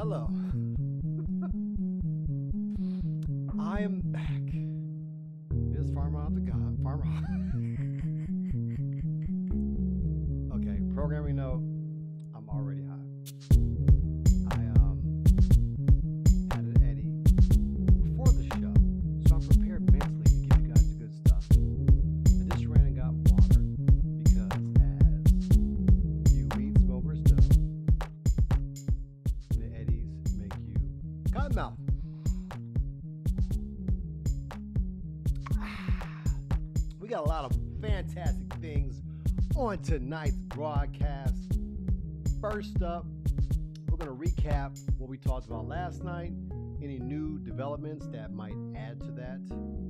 Hello. I am back. It is Farmer of the God. Farmer. Okay, programming note. I'm already high. I had an Eddie before the show, so I'm prepared mentally to give you guys the good stuff. I just ran and got water because, as you weed smokers know, the Eddies make you cotton mouth. We got a lot of fantastic things on tonight's broadcast. First up, we're going to recap what we talked about last night, any new developments that might add to that,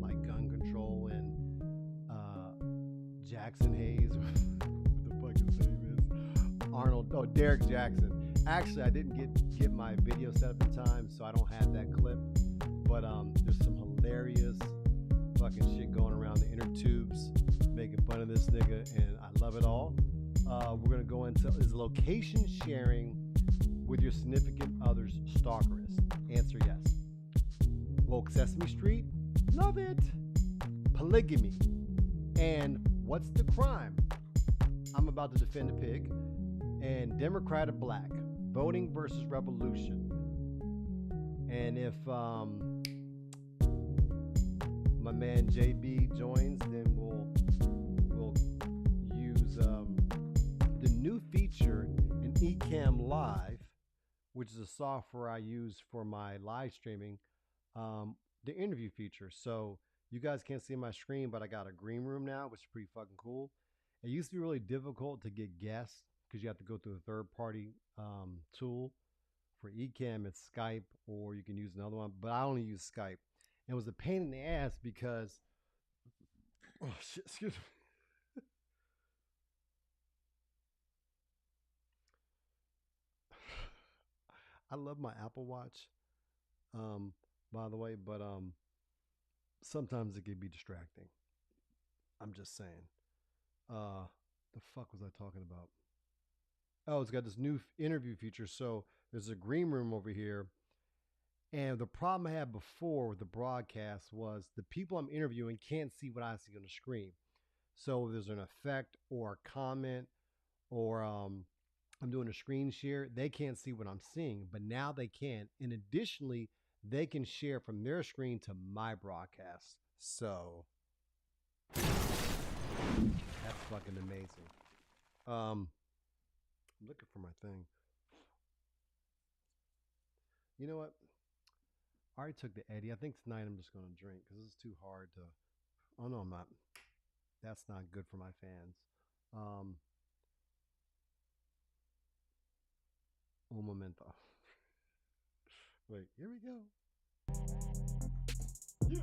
like gun control and Jackson Hayes, what the fuck his name is, Derek Jackson. Actually, I didn't get my video set up in time, so I don't have that clip, but there's some hilarious fucking shit going around the inner tubes, making fun of this nigga, and I love it all. We're going to go into, is location sharing with your significant other's stalkerist? Answer yes. Woke Sesame Street? Love it. Polygamy. And what's the crime? I'm about to defend a pig. And Democrat or black? Voting versus revolution. And if my man JB joins, then we'll use the new feature in Ecamm Live, which is a software I use for my live streaming, the interview feature. So you guys can't see my screen, but I got a green room now, which is pretty fucking cool. It used to be really difficult to get guests because you have to go through a third-party tool. For Ecamm, it's Skype, or you can use another one, but I only use Skype. It was a pain in the ass because, oh shit, excuse me. I love my Apple Watch, by the way, but sometimes it can be distracting. I'm just saying. The fuck was I talking about? Oh, it's got this new interview feature. So there's a green room over here. And the problem I had before with the broadcast was the people I'm interviewing can't see what I see on the screen. So if there's an effect or a comment or I'm doing a screen share, they can't see what I'm seeing, but now they can. And additionally, they can share from their screen to my broadcast. So that's fucking amazing. I'm looking for my thing. You know what? I already took the Eddie. I think tonight I'm just going to drink because this is too hard to. Oh, no, I'm not. That's not good for my fans. Un momento. Wait, here we go. Yeah.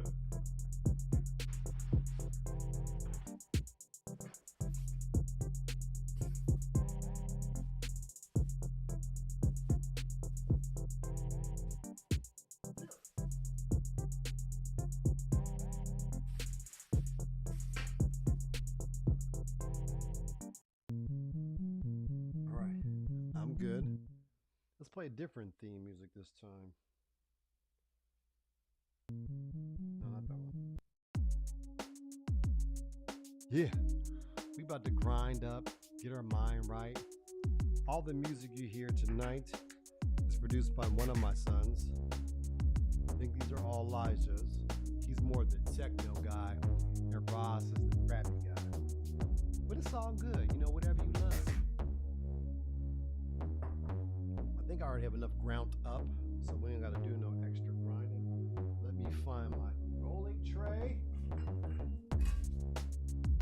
All right, I'm good. Let's play a different theme music this time. No, not that one. Yeah, we about to grind up, get our mind right. All the music you hear tonight is produced by one of my sons. I think these are all Elijah's. He's more the techno guy, and Ross is the rapping guy. But it's all good, you know, whatever you love. I think I already have enough ground up, so we ain't gotta do no extra grinding. Let me find my rolling tray.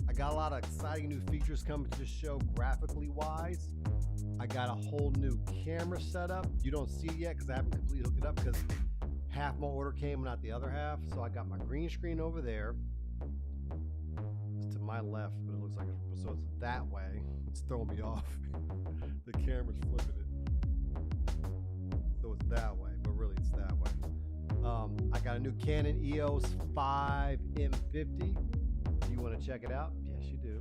I got a lot of exciting new features coming to the show graphically wise. I got a whole new camera setup. You don't see it yet because I haven't completely hooked it up because half my order came and not the other half. So I got my green screen over there. It's to my left, but it looks like it's, so it's that way. It's throwing me off. The camera's flipping it. So it's that way, but really it's that way. I got a new Canon EOS 5M50. Do you want to check it out? Yes, you do.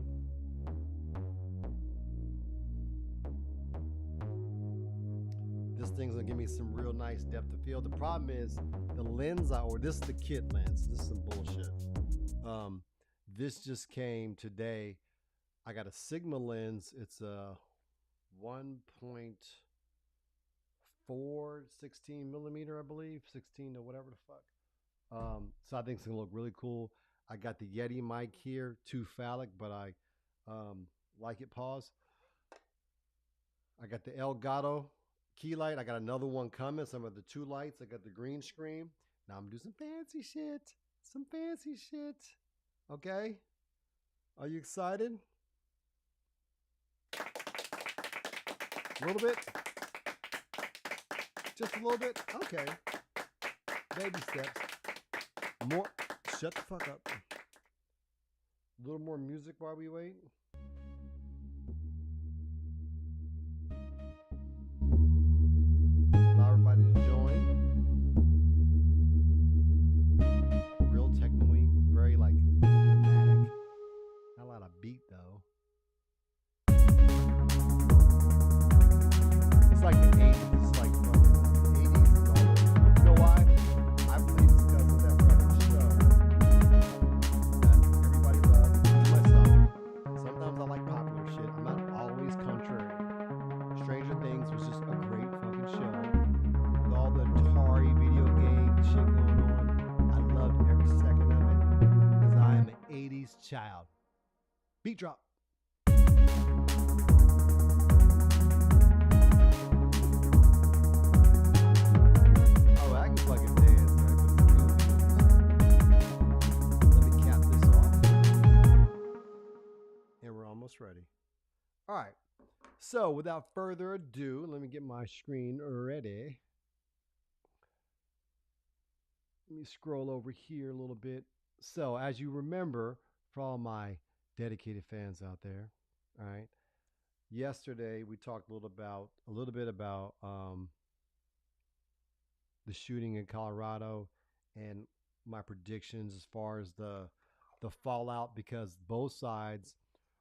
this thing's gonna give me some real nice depth of field. The problem is the lens I ordered. This is the kit lens. This is some bullshit. This just came today. I got a Sigma lens. It's a 1.4 16 millimeter, I believe, 16 or whatever the fuck. So I think it's gonna look really cool. I got the Yeti mic here, too phallic, but I like it. Pause. I got the Elgato key light. I got another one coming. Some of the 2 lights. I got the green screen. Now I'm gonna do some fancy shit. Some fancy shit. Okay? Are you excited? A little bit? Just a little bit? Okay. Baby steps. More. Shut the fuck up. A little more music while we wait. Allow everybody to join. Real techno-y, very like dramatic. Not a lot of beat though. It's like the 80s. It's like fucking 80s. You know why? I believe it's because of that fucking show that everybody loves. Myself. Sometimes I like popular shit. I'm not always contrary. Stranger Things was just a great fucking show. With all the Atari video game shit going on. I loved every second of it. Because I am an 80s child. Beat drop. Oh, I can fucking dance. Let me cap this off. And we're almost ready. All right. So, without further ado, let me get my screen ready. Let me scroll over here a little bit. So, as you remember, for all my dedicated fans out there, all right, yesterday we talked a little bit about the shooting in Colorado and my predictions as far as the fallout, because both sides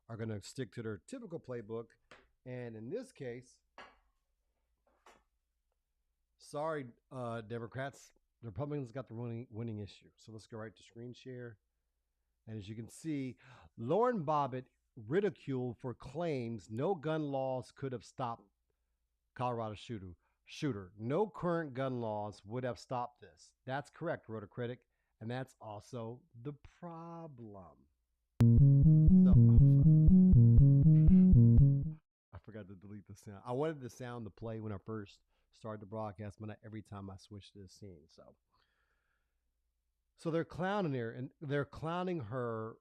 are going to stick to their typical playbook. And in this case, sorry, Democrats, the Republicans got the winning issue. So let's go right to screen share. And as you can see, Lauren Bobbitt ridiculed for claims no gun laws could have stopped Colorado shooter. No current gun laws would have stopped this. That's correct, wrote a critic. And that's also the problem. So, I forgot to delete the sound. I wanted the sound to play when I first started the broadcast, but not every time I switched to the scene. So they're clowning her, and they're clowning her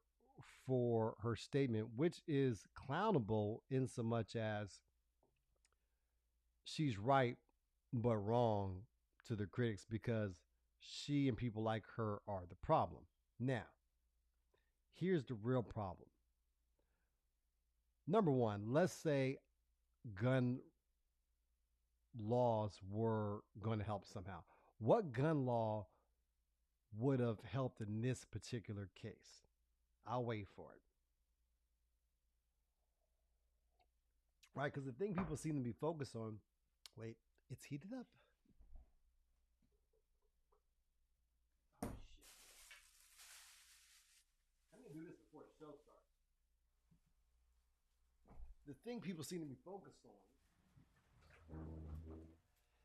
for her statement, which is clownable in so much as she's right but wrong to the critics, because she and people like her are the problem. Now, here's the real problem. Number one, let's say gun laws were going to help somehow. What gun law would have helped in this particular case? I'll wait for it. Right? Because the thing people seem to be focused on, wait, it's heated up. Oh, shit. I'm going to do this before the show starts. The thing people seem to be focused on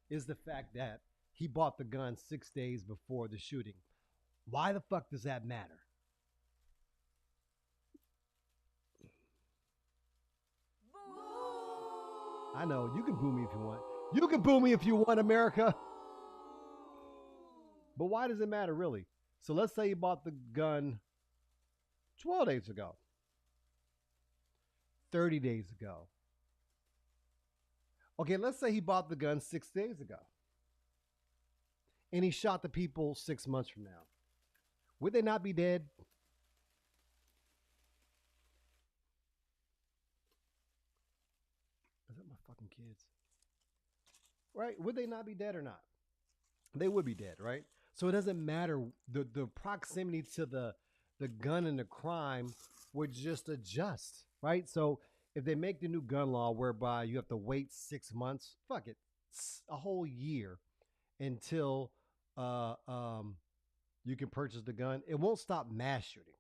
is the fact that he bought the gun 6 days before the shooting. Why the fuck does that matter? I know, you can boo me if you want. You can boo me if you want, America. But why does it matter, really? So let's say you bought the gun 12 days ago. 30 days ago. Okay, let's say he bought the gun 6 days ago. And he shot the people 6 months from now. Would they not be dead? Is that my fucking kids? Right? Would they not be dead or not? They would be dead, right? So it doesn't matter. The proximity to the gun and the crime would just adjust, right? So if they make the new gun law whereby you have to wait 6 months, fuck it. a whole year until uh, um, you can purchase the gun. It won't stop mass shootings.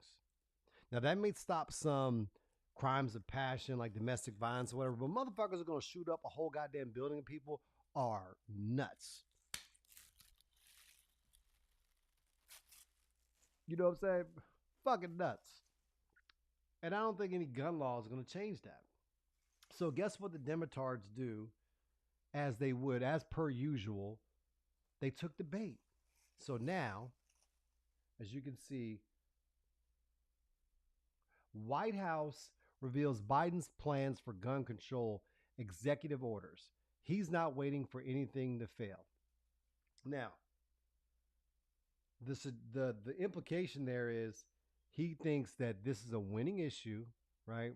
Now that may stop some crimes of passion like domestic violence or whatever, but motherfuckers are gonna shoot up a whole goddamn building of people are nuts. You know what I'm saying? Fucking nuts. And I don't think any gun law is gonna change that. So guess what the Demotards do as they would, as per usual, they took the bait. So now, as you can see, White House reveals Biden's plans for gun control executive orders. He's not waiting for anything to fail. Now, the implication there is he thinks that this is a winning issue, right?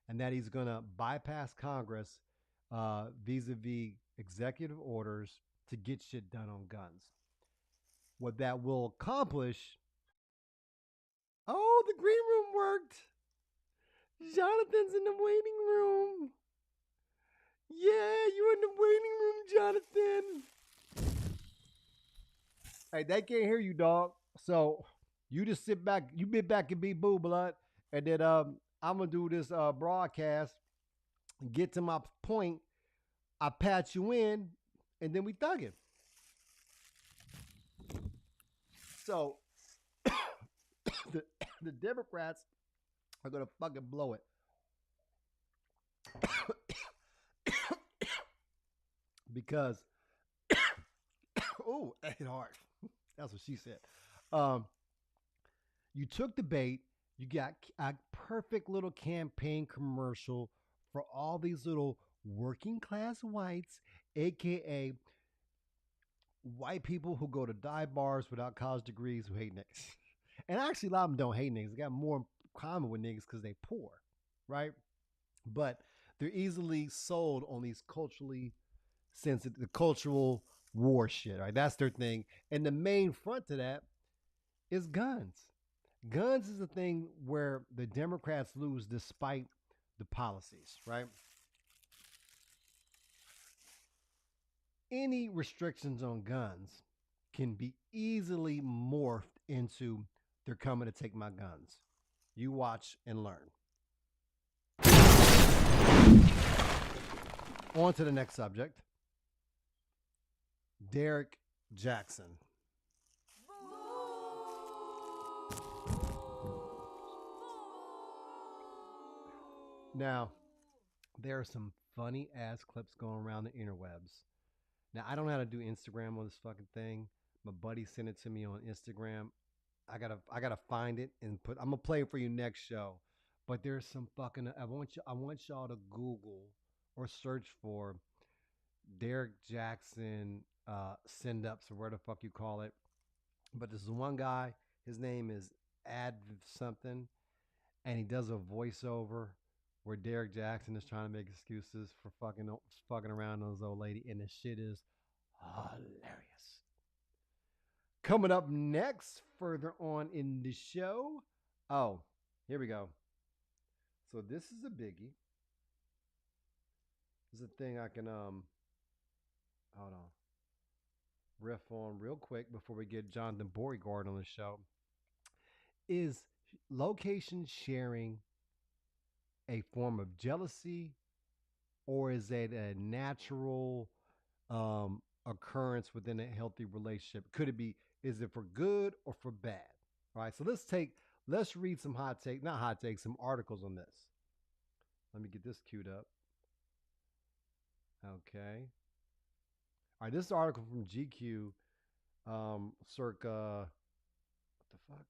And that he's going to bypass Congress vis-a-vis executive orders to get shit done on guns. What that will accomplish. Oh, the green room worked. Jonathan's in the waiting room. Yeah, you're in the waiting room, Jonathan. Hey, they can't hear you, dog. So you just sit back, you be back and be boo blood. And then I'm gonna do this broadcast and get to my point. I patch you in, and then we thugging. So the Democrats are gonna fucking blow it. Because oh, it hit hard. That's what she said. You took the bait. You got a perfect little campaign commercial for all these little working class whites, aka white people who go to dive bars without college degrees who hate niggas. And actually, a lot of them don't hate niggas. They got more in common with niggas because they poor, right? But they're easily sold on these culturally sensitive, the cultural war shit, right? That's their thing. And the main front to that is guns. Guns is a thing where the Democrats lose despite the policies, right? Any restrictions on guns can be easily morphed into they're coming to take my guns. You watch and learn. On to the next subject. Derek Jackson. Now, there are some funny ass clips going around the interwebs. Now, I don't know how to do Instagram on this fucking thing. My buddy sent it to me on Instagram. I gotta find it and put. I'm gonna play it for you next show. But there's some fucking. I want y'all to Google or search for Derek Jackson send ups or where the fuck you call it. But this is one guy. His name is Ad something, and he does a voiceover where Derek Jackson is trying to make excuses for fucking around on his old lady, and the shit is hilarious. Coming up next, further on in the show. Oh, here we go. So this is a biggie. This is a thing I can hold on. Riff on real quick before we get Jonathan Beauregard on the show. Is location sharing a form of jealousy, or is it a natural occurrence within a healthy relationship? Could it be, is it for good or for bad? All right, so let's read some some articles on this. Let me get this queued up. Okay. All right, this is an article from GQ, circa, what the fuck?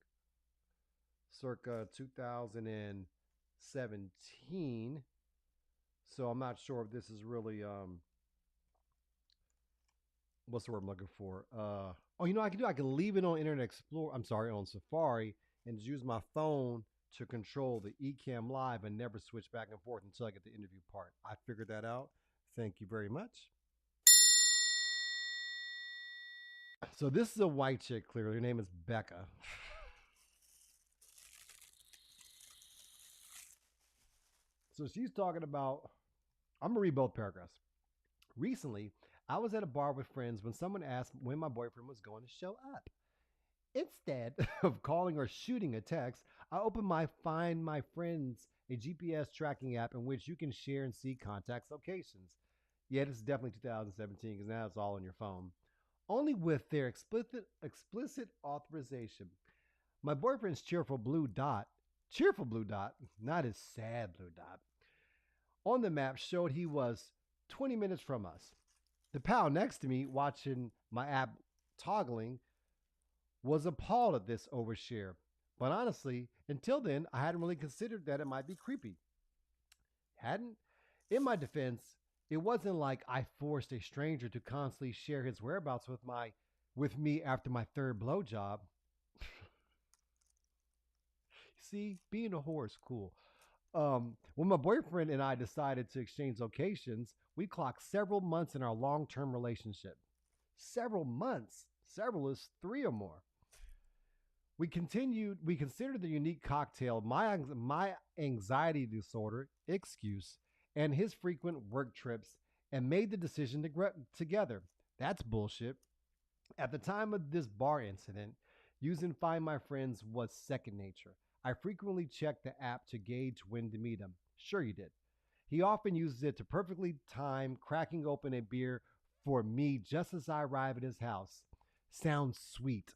Circa 2017. So I'm not sure if this is really, what's the word I'm looking for? Oh, you know what I can do? I can leave it on Internet Explorer. I'm sorry, on Safari, and just use my phone to control the Ecamm Live and never switch back and forth until I get the interview part. I figured that out. Thank you very much. So this is a white chick, clearly. Her name is Becca. So she's talking about, I'm going to read both paragraphs. Recently, I was at a bar with friends when someone asked when my boyfriend was going to show up. Instead of calling or shooting a text, I opened my Find My Friends, a GPS tracking app in which you can share and see contacts locations. Yeah, this is definitely 2017 because now it's all on your phone. Only with their explicit authorization. My boyfriend's cheerful blue dot, not his sad blue dot, on the map showed he was 20 minutes from us. The pal next to me, watching my app toggling, was appalled at this overshare. But honestly, until then, I hadn't really considered that it might be creepy. Hadn't? In my defense, it wasn't like I forced a stranger to constantly share his whereabouts with me after my third blowjob. See, being a whore is cool. When my boyfriend and I decided to exchange locations, we clocked several months in our long-term relationship. Several months. Several is three or more. We considered the unique cocktail, my anxiety disorder, excuse, and his frequent work trips, and made the decision to together. That's bullshit. At the time of this bar incident, using Find My Friends was second nature. I frequently checked the app to gauge when to meet him. Sure, you did. He often uses it to perfectly time cracking open a beer for me just as I arrive at his house. Sounds sweet.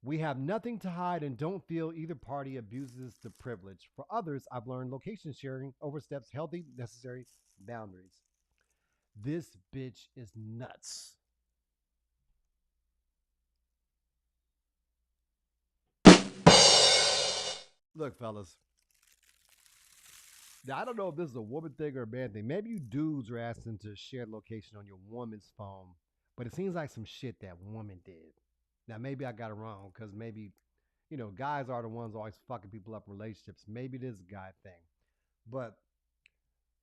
We have nothing to hide and don't feel either party abuses the privilege. For others, I've learned location sharing oversteps healthy, necessary boundaries. This bitch is nuts. Look, fellas, now, I don't know if this is a woman thing or a man thing. Maybe you dudes are asking to share the location on your woman's phone, but it seems like some shit that woman did. Now, maybe I got it wrong because maybe, guys are the ones always fucking people up in relationships. Maybe it is a guy thing. But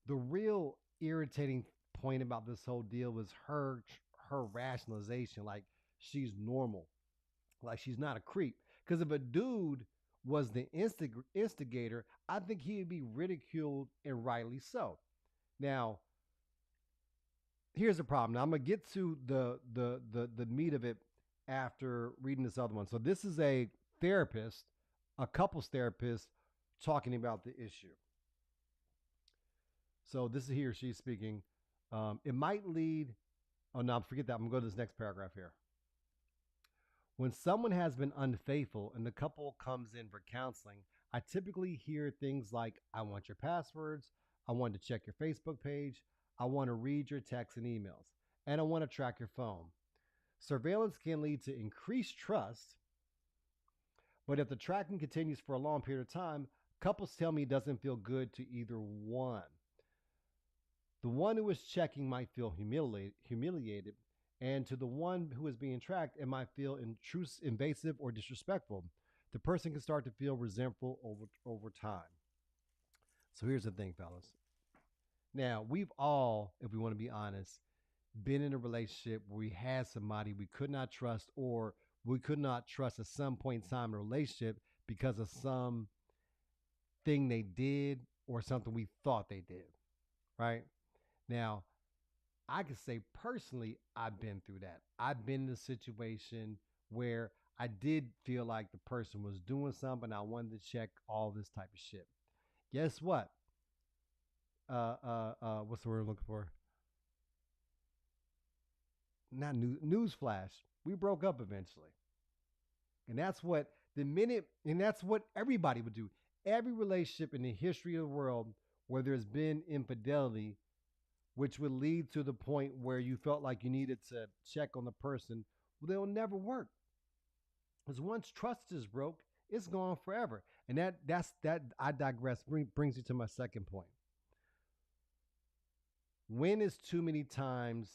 the real irritating point about this whole deal was her rationalization, like she's normal, like she's not a creep. Because if a dude was the instigator, I think he'd be ridiculed, and rightly so. Now, here's the problem. Now, I'm gonna get to the meat of it after reading this other one. So this is a therapist, a couples therapist, talking about the issue. So this is he or she speaking. It might lead. Oh no, forget that. I'm gonna go to this next paragraph here. When someone has been unfaithful and the couple comes in for counseling, I typically hear things like, I want your passwords, I want to check your Facebook page, I want to read your texts and emails, and I want to track your phone. Surveillance can lead to increased trust, but if the tracking continues for a long period of time, couples tell me it doesn't feel good to either one. The one who is checking might feel humiliated, and to the one who is being tracked, it might feel invasive, or disrespectful. The person can start to feel resentful over time. So here's the thing, fellas. Now, we've all, if we want to be honest, been in a relationship where we had somebody we could not trust, or we could not trust at some point in time in the relationship because of some thing they did or something we thought they did, right? Now, I can say personally, I've been through that. I've been in a situation where I did feel like the person was doing something. I wanted to check all this type of shit. Guess what? What's the word I'm looking for? Not news flash. We broke up eventually, and that's what everybody would do. Every relationship in the history of the world where there's been infidelity, which would lead to the point where you felt like you needed to check on the person, well, they'll never work. Because once trust is broke, it's gone forever. And I digress, brings you to my second point. When is too many times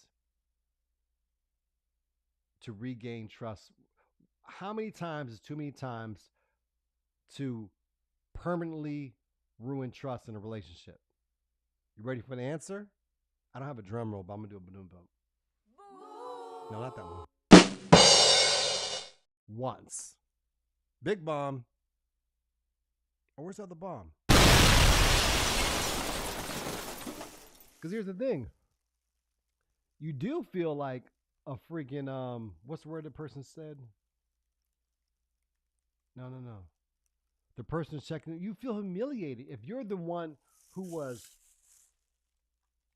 to regain trust? How many times is too many times to permanently ruin trust in a relationship? You ready for the answer? I don't have a drum roll, but I'm going to do a boom bump. No, not that one. Once. Big bomb. Or where's the other bomb? Because here's the thing. You do feel like a freaking what's the word the person said? No, no, no. The person checking you feel humiliated if you're the one who was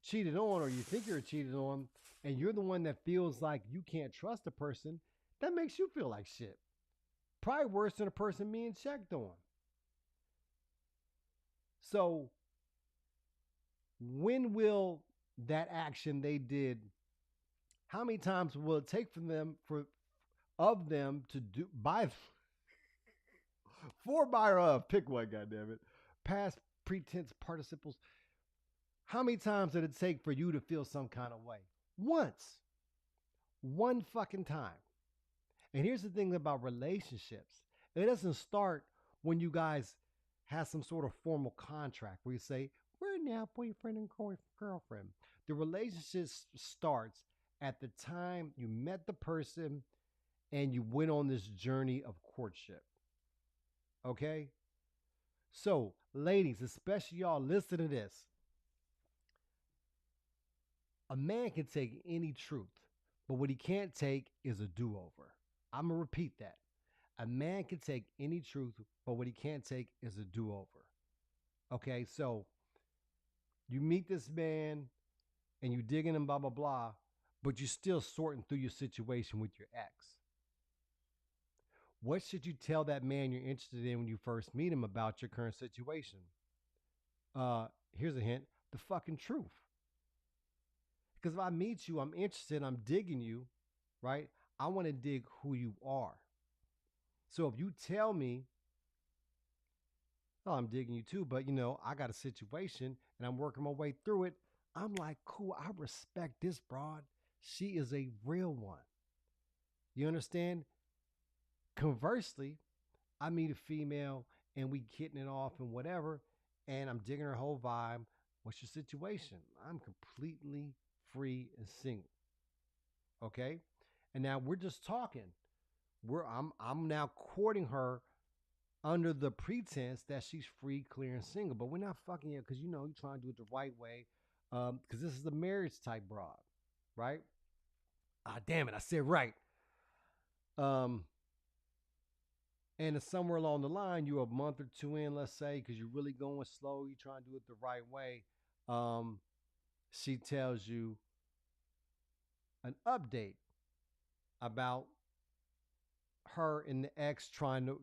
cheated on or you think you're cheated on and you're the one that feels like you can't trust a person, that makes you feel like shit. Probably worse than a person being checked on. So when will that action they did, how many times will it take for them for of them to do by for by or of pick one, goddamn it. Past pretense participles. How many times did it take for you to feel some kind of way? Once. One fucking time. And here's the thing about relationships. It doesn't start when you guys have some sort of formal contract where you say, we're now boyfriend and girlfriend. The relationship starts at the time you met the person and you went on this journey of courtship. Okay? So, ladies, especially y'all, listen to this. A man can take any truth, but what he can't take is a do over. I'm going to repeat that. A man can take any truth, but what he can't take is a do over. Okay, so you meet this man and you digging him, blah, blah, blah, but you're still sorting through your situation with your ex. What should you tell that man you're interested in when you first meet him about your current situation? Here's a hint, the fucking truth. Because if I meet you, I'm interested, I'm digging you, right? I want to dig who you are. So if you tell me, oh, I'm digging you too, but I got a situation and I'm working my way through it, I'm like, cool, I respect this broad. She is a real one. You understand? Conversely, I meet a female and we getting it off and whatever, and I'm digging her whole vibe. What's your situation? I'm completely free and single. Okay? And now we're just talking. I'm now courting her under the pretense that she's free, clear, and single. But we're not fucking yet because you're trying to do it the right way. Because this is the marriage type broad, right? Ah, damn it, I said right. And it's somewhere along the line, you're a month or two in, let's say, because you're really going slow, you're trying to do it the right way. She tells you an update about her and the ex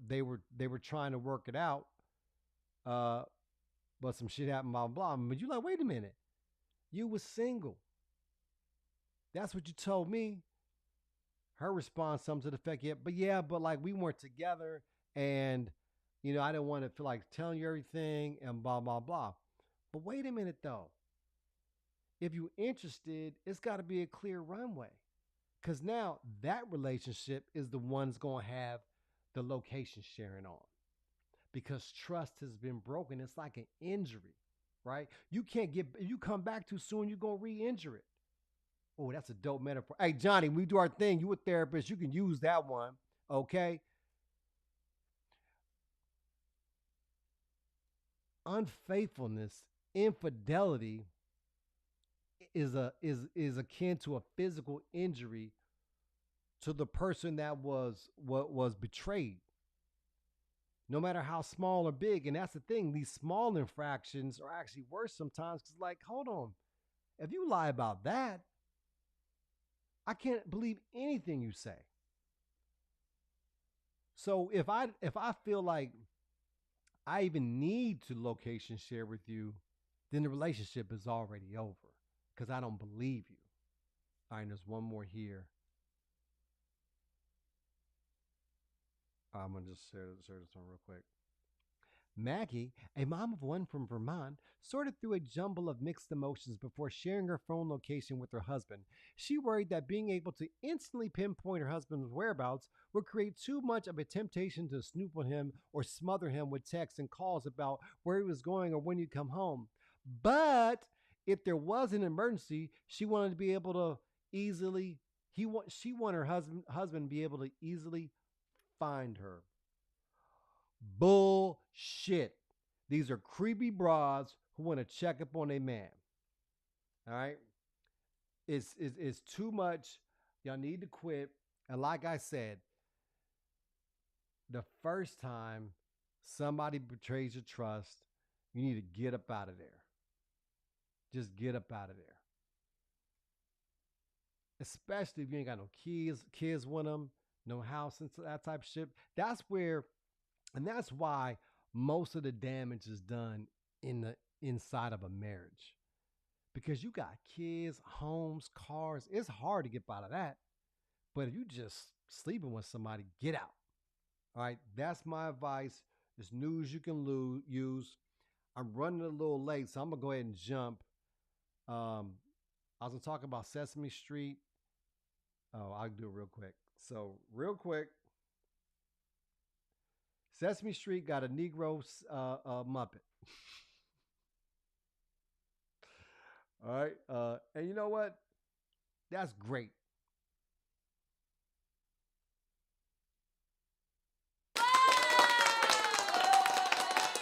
they were trying to work it out, but some shit happened, blah blah. But you're like, wait a minute, you was single. That's what you told me. Her response comes to the effect, but like we weren't together, and I didn't want to feel like telling you everything, and blah blah blah. But wait a minute though. If you're interested, it's got to be a clear runway. Because now that relationship is the one's going to have the location sharing on. Because trust has been broken. It's like an injury, right? You can't if you come back too soon, you're going to re-injure it. Oh, that's a dope metaphor. Hey, Johnny, we do our thing. You a therapist. You can use that one, okay? Unfaithfulness, infidelity is akin to a physical injury to the person that was betrayed, no matter how small or big. And that's the thing, these small infractions are actually worse sometimes, because like, hold on, if you lie about that, I can't believe anything you say. So if I feel like I even need to location share with you, then the relationship is already over, because I don't believe you. All right, there's one more here. I'm going to just share this one real quick. Maggie, a mom of one from Vermont, sorted through a jumble of mixed emotions before sharing her phone location with her husband. She worried that being able to instantly pinpoint her husband's whereabouts would create too much of a temptation to snoop on him or smother him with texts and calls about where he was going or when he'd come home. But if there was an emergency, she wanted to be able to she wanted her husband to be able to easily find her. Bullshit. These are creepy broads who want to check up on a man. All right. it's too much. Y'all need to quit. And like I said, the first time somebody betrays your trust, you need to get up out of there. Just get up out of there. Especially if you ain't got no kids with them, no house and that type of shit. That's where, and that's why most of the damage is done in the inside of a marriage. Because you got kids, homes, cars. It's hard to get out of that. But if you just sleeping with somebody, get out. All right, that's my advice. It's news you can use. I'm running a little late, so I'm gonna go ahead and jump. I was gonna talk about Sesame Street. Oh, I'll do it real quick. So, real quick, Sesame Street got a Negro Muppet. All right, and you know what? That's great.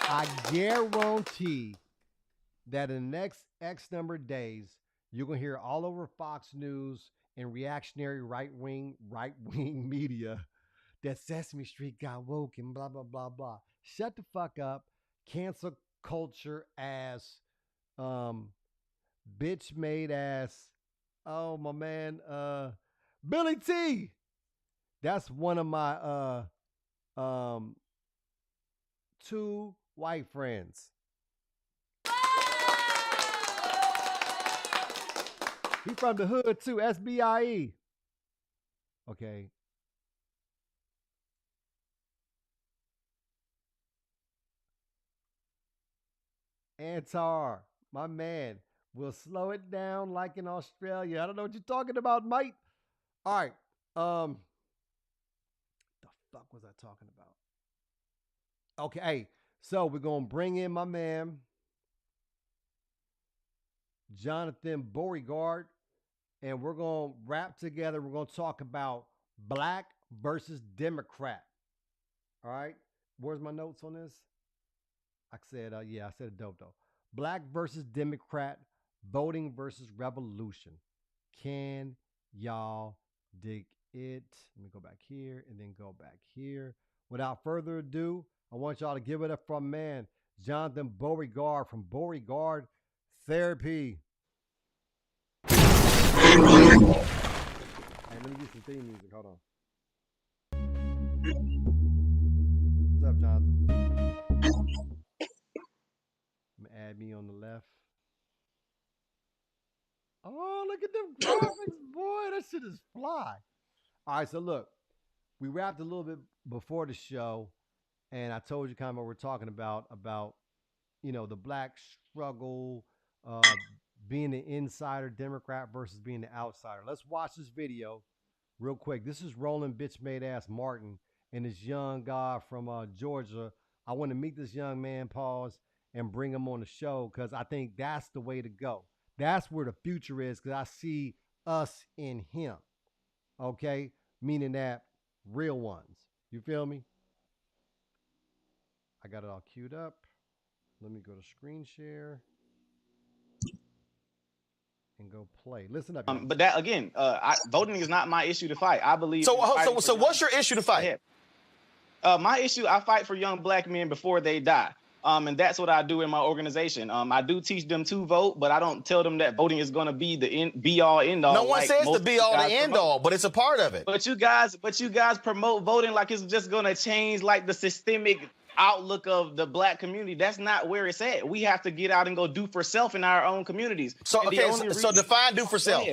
I guarantee that in the next X number of days, you're going to hear all over Fox News and reactionary right-wing media that Sesame Street got woke and blah, blah, blah, blah. Shut the fuck up. Cancel culture ass, bitch made ass. Oh, my man, Billy T. That's one of my two white friends. He from the hood too, SBIE. Okay. Antar, my man, will slow it down like in Australia. I don't know what you're talking about, mate. All right. The fuck was I talking about? Okay, hey, so we're going to bring in my man, Jonathan Beauregard, and we're going to rap together. We're going to talk about black versus Democrat. All right? Where's my notes on this? I said it dope, though. Black versus Democrat, voting versus revolution. Can y'all dig it? Let me go back here and then go back here. Without further ado, I want y'all to give it up for man, Jonathan Beauregard from Beauregard Therapy. Hey, let me get some theme music. Hold on. What's up, Jonathan? I'm gonna add me on the left. Oh, look at them graphics, boy. That shit is fly. All right, so look, we wrapped a little bit before the show. And I told you kind of what we're talking about, you know, the black struggle, being the insider Democrat versus being the outsider. Let's watch this video real quick. This is Roland Bitch Made Ass Martin and this young guy from Georgia. I want to meet this young man, pause, and bring him on the show because I think that's the way to go. That's where the future is because I see us in him, okay? Meaning that real ones. You feel me? I got it all queued up. Let me go to screen share and go play. Listen up. But that again, voting is not my issue to fight. I believe. So what's your issue to fight? My issue, I fight for young black men before they die. And that's what I do in my organization. I do teach them to vote, but I don't tell them that voting is going to be the be all end all. No one says the be all the end all, but it's a part of it. But you guys promote voting like it's just going to change like the systemic outlook of the black community. That's not where it's at. We have to get out and go do for self in our own communities. So so define do for self.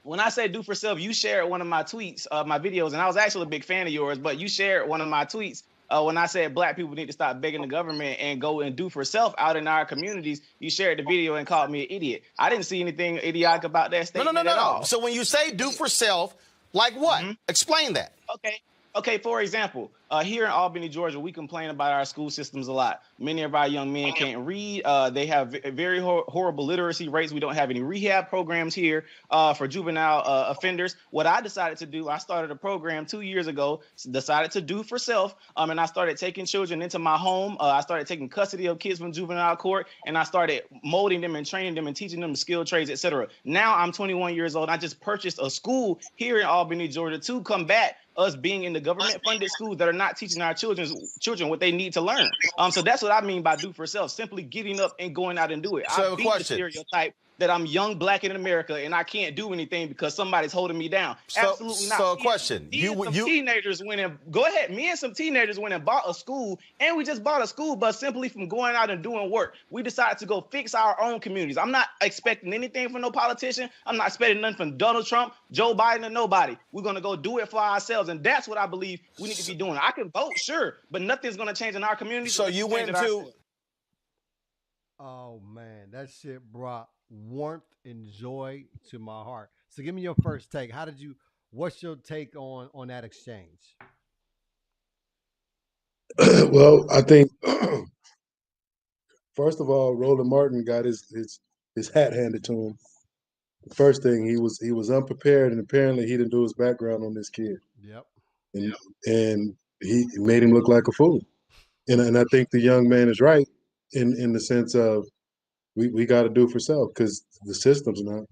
When I say do for self, you shared one of my tweets, my videos, and I was actually a big fan of yours, but you shared one of my tweets when I said black people need to stop begging the government and go and do for self out in our communities. You shared the video and called me an idiot. I didn't see anything idiotic about that statement at all. So when you say do for self, like what? Explain that. Okay, for example, Here in Albany, Georgia, we complain about our school systems a lot. Many of our young men can't read. They have very horrible literacy rates. We don't have any rehab programs here for juvenile offenders. What I decided to do, I started a program 2 years ago, decided to do for self, and I started taking children into my home. I started taking custody of kids from juvenile court, and I started molding them and training them and teaching them skilled trades, etc. Now I'm 21 years old. I just purchased a school here in Albany, Georgia, to combat us being in the government-funded schools that are not teaching our children what they need to learn. So that's what I mean by do for self, simply getting up and going out and do it. So I beat the stereotype that I'm young, black, in America, and I can't do anything because somebody's holding me down. Absolutely not. So a question. Teenagers went and go ahead. Me and some teenagers went and bought a school, and we just bought a school bus simply from going out and doing work. We decided to go fix our own communities. I'm not expecting anything from no politician. I'm not expecting nothing from Donald Trump, Joe Biden, or nobody. We're going to go do it for ourselves, and that's what I believe we need to be doing. I can vote, sure, but nothing's going to change in our community. So you went to... Oh, man, that shit brought warmth and joy to my heart. So give me your first take. What's your take on that exchange? Well, I think first of all, Roland Martin got his hat handed to him. The first thing, he was unprepared, and apparently he didn't do his background on this kid. Yep. And he made him look like a fool. And I think the young man is right in the sense of we got to do for self because the system's not. I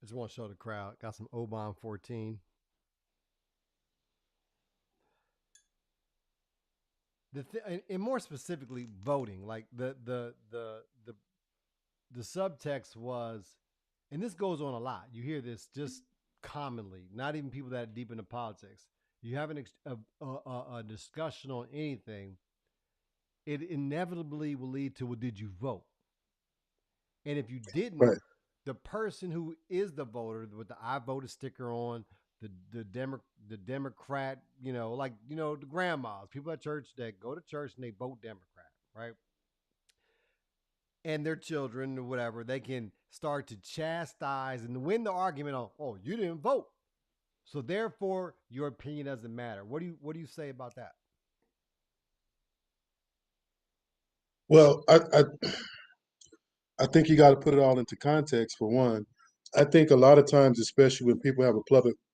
just want to show the crowd. Got some Oban 14. And more specifically, voting. Like the subtext was, and this goes on a lot. You hear this just commonly. Not even people that are deep into politics. You have a discussion on anything, it inevitably will lead to, well, did you vote? And if you didn't, right, the person who is the voter with the I voted sticker on, the Democrat, the grandmas, people at church that go to church and they vote Democrat, right? And their children or whatever, they can start to chastise and win the argument on, oh, you didn't vote, so therefore your opinion doesn't matter. What do you say about that? Well, I think you got to put it all into context. For one, I think a lot of times, especially when people have a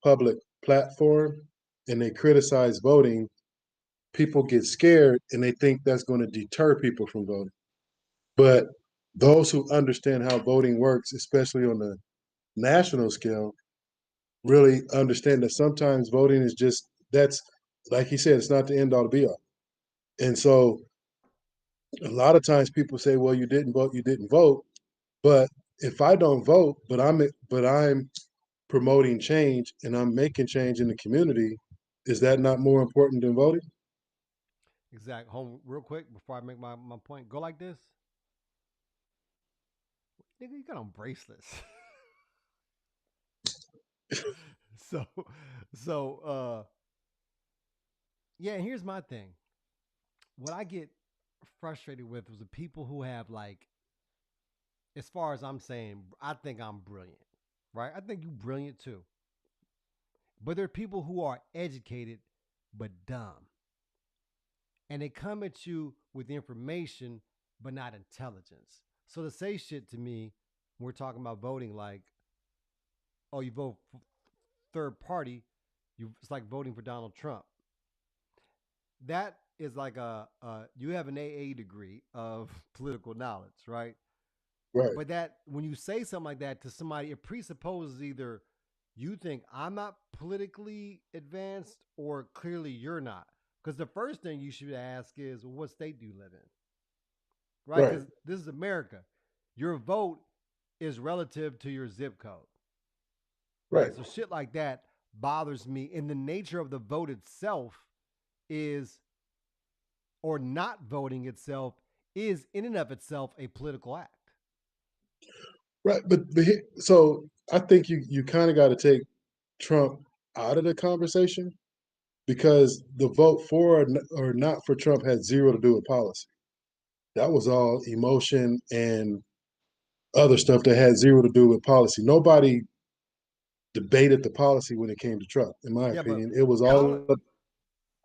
public platform and they criticize voting, people get scared and they think that's going to deter people from voting. But those who understand how voting works, especially on the national scale, really understand that sometimes voting is just, that's, like he said, it's not the end all to be all. And so a lot of times people say, well, you didn't vote. But if I don't vote, but I'm promoting change and I'm making change in the community, is that not more important than voting? Exactly. Home, real quick before I make my point. Go like this. Nigga, you got on bracelets. Yeah, and here's my thing. What I get frustrated with was the people who have, like, as far as I'm saying, I think I'm brilliant, right? I think you're brilliant too. But there are people who are educated but dumb. And they come at you with information but not intelligence. So to say shit to me, when we're talking about voting, like, oh, you vote for third party, it's like voting for Donald Trump. That is like you have an AA degree of political knowledge, right? Right. But that when you say something like that to somebody, it presupposes either you think I'm not politically advanced or clearly you're not. Because the first thing you should ask is, well, what state do you live in? Right? Because this is America. Your vote is relative to your zip code. Right. So shit like that bothers me. And the nature of the vote itself is, or not voting itself, is in and of itself a political act. Right. But so I think you kind of got to take Trump out of the conversation, because the vote for or not for Trump had zero to do with policy. That was all emotion and other stuff that had zero to do with policy. Nobody debated the policy when it came to Trump, in my opinion. It was all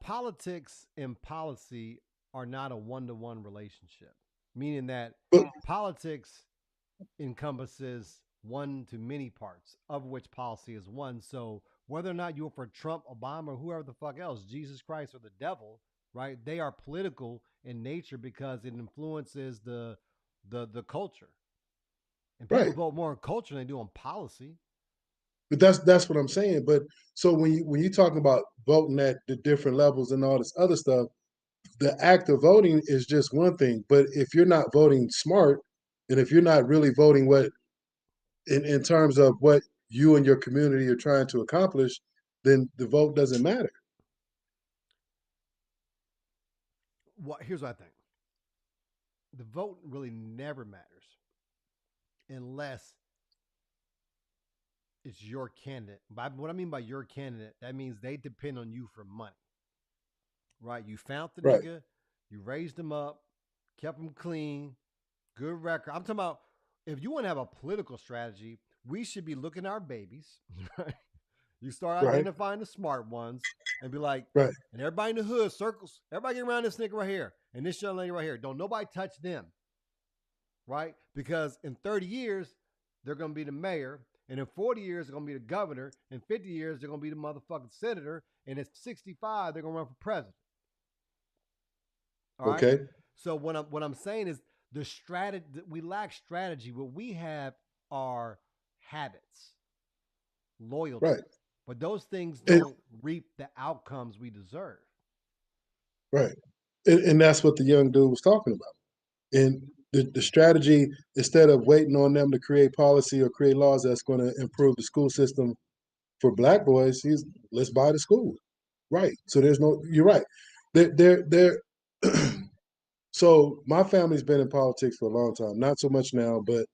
politics and policy are not a one-to-one relationship, meaning that politics encompasses one to many parts, of which policy is one. So whether or not you're for Trump, Obama, or whoever the fuck else, Jesus Christ or the devil, right? They are political in nature because it influences the culture. And people vote more on culture than they do on policy. But that's what I'm saying. But so when you talk about voting at the different levels and all this other stuff, the act of voting is just one thing. But if you're not voting smart, and if you're not really voting what in terms of what you and your community are trying to accomplish, then the vote doesn't matter. Well, here's what I think. The vote really never matters unless it's your candidate. By what I mean by your candidate, that means they depend on you for money. Right? You found the nigga, you raised him up, kept him clean, good record. I'm talking about if you want to have a political strategy, we should be looking at our babies. Right? You start identifying the smart ones and be like, and everybody in the hood circles, everybody get around this nigga right here and this young lady right here. Don't nobody touch them. Right? Because in 30 years, they're going to be the mayor. And in 40 years, they're going to be the governor. In 50 years, they're going to be the motherfucking senator. And at 65, they're going to run for president. All right. So what I'm saying is the strategy, we lack strategy. What we have are habits, loyalty. Right. But those things don't reap the outcomes we deserve. Right. And that's what the young dude was talking about. And the strategy, instead of waiting on them to create policy or create laws that's going to improve the school system for black boys, let's buy the school. Right. So you're right. They're so my family's been in politics for a long time, not so much now, but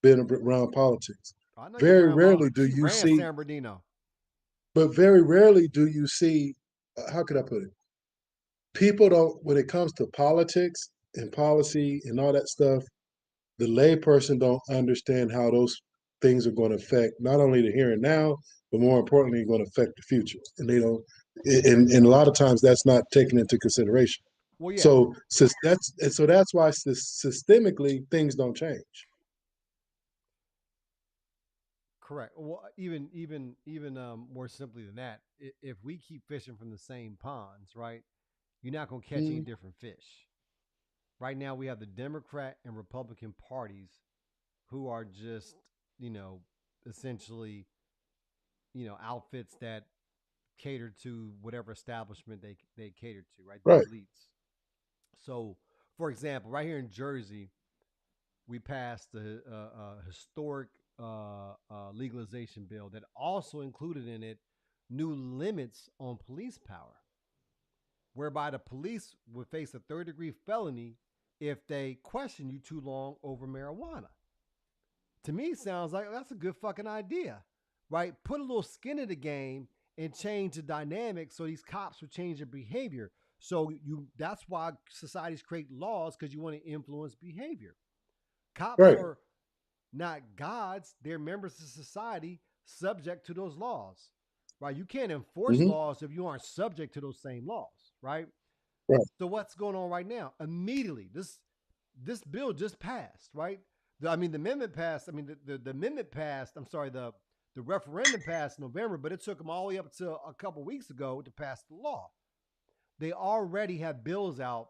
been around politics. Very rarely do you see San Bernardino. But very rarely do you see, how could I put it? People don't, when it comes to politics and policy and all that stuff, the layperson don't understand how those things are going to affect not only the here and now, but more importantly, going to affect the future. And they don't, and a lot of times that's not taken into consideration. Well, yeah. So that's why systemically things don't change. Correct. Well, even more simply than that, if we keep fishing from the same ponds, right, you're not going to catch any different fish. Right now, we have the Democrat and Republican parties who are just, essentially, outfits that cater to whatever establishment they cater to, right? The elites. So, for example, right here in Jersey, we passed a historic legalization bill that also included in it new limits on police power, whereby the police would face a third-degree felony if they question you too long over marijuana. To me, sounds like that's a good fucking idea, right? Put a little skin in the game and change the dynamic so these cops would change their behavior. So that's why societies create laws, because you want to influence behavior. Cops are not gods. They're members of society subject to those laws, right? You can't enforce laws if you aren't subject to those same laws, right? So what's going on right now? Immediately, this bill just passed, right? The amendment passed. The amendment passed. The referendum passed in November, but it took them all the way up to a couple weeks ago to pass the law. They already have bills out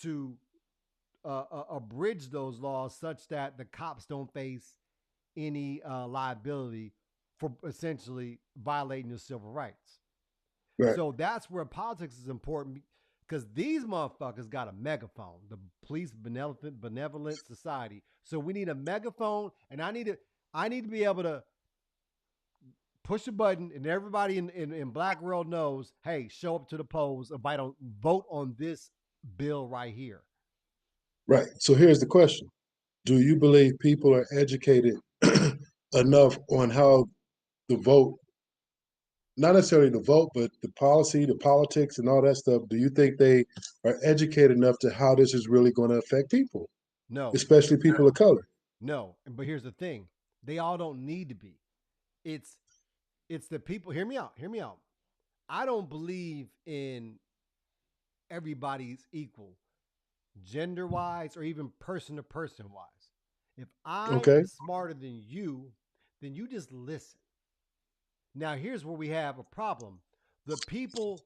to abridge those laws such that the cops don't face any liability for essentially violating your civil rights. Right. So that's where politics is important, because these motherfuckers got a megaphone, the Police Benevolent Society. So we need a megaphone, and I need to be able to push a button, and everybody in Black world knows, hey, show up to the polls, vote on this bill right here. Right. So here's the question. Do you believe people are educated enough on how the vote, not necessarily the vote, but the policy, the politics, and all that stuff? Do you think they are educated enough to how this is really going to affect people? No. Especially people of color. No. But here's the thing. They all don't need to be. It's the people. Hear me out. I don't believe in everybody's equal, gender wise or even person to person wise. If I Okay. am smarter than you, then you just listen. Now, here's where we have a problem. The people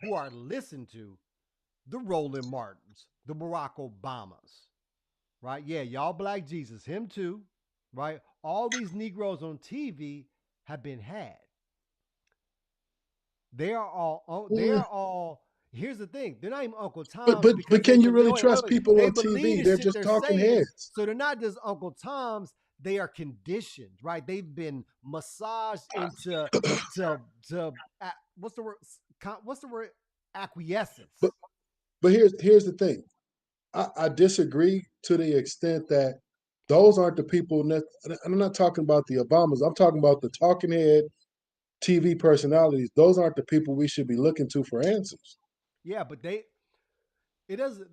who are listened to, the Roland Martins, the Barack Obamas, right? Yeah, y'all black Jesus, him too, right? All these Negroes on TV have been had. They are all. They Mm, are all. Here's the thing: they're not even Uncle But Toms but because but they can you really believe. Wait, wait, trust wait. people They on believe TV? the They're shit just they're talking saying. heads. So they're not just Uncle Toms. They are conditioned, right? They've been massaged into what's the word? What's the word? Acquiescence. But but here's the thing. I disagree to the extent that those aren't the people. I'm not talking about the Obamas. I'm talking about the talking head TV personalities. Those aren't the people we should be looking to for answers. Yeah, but it doesn't.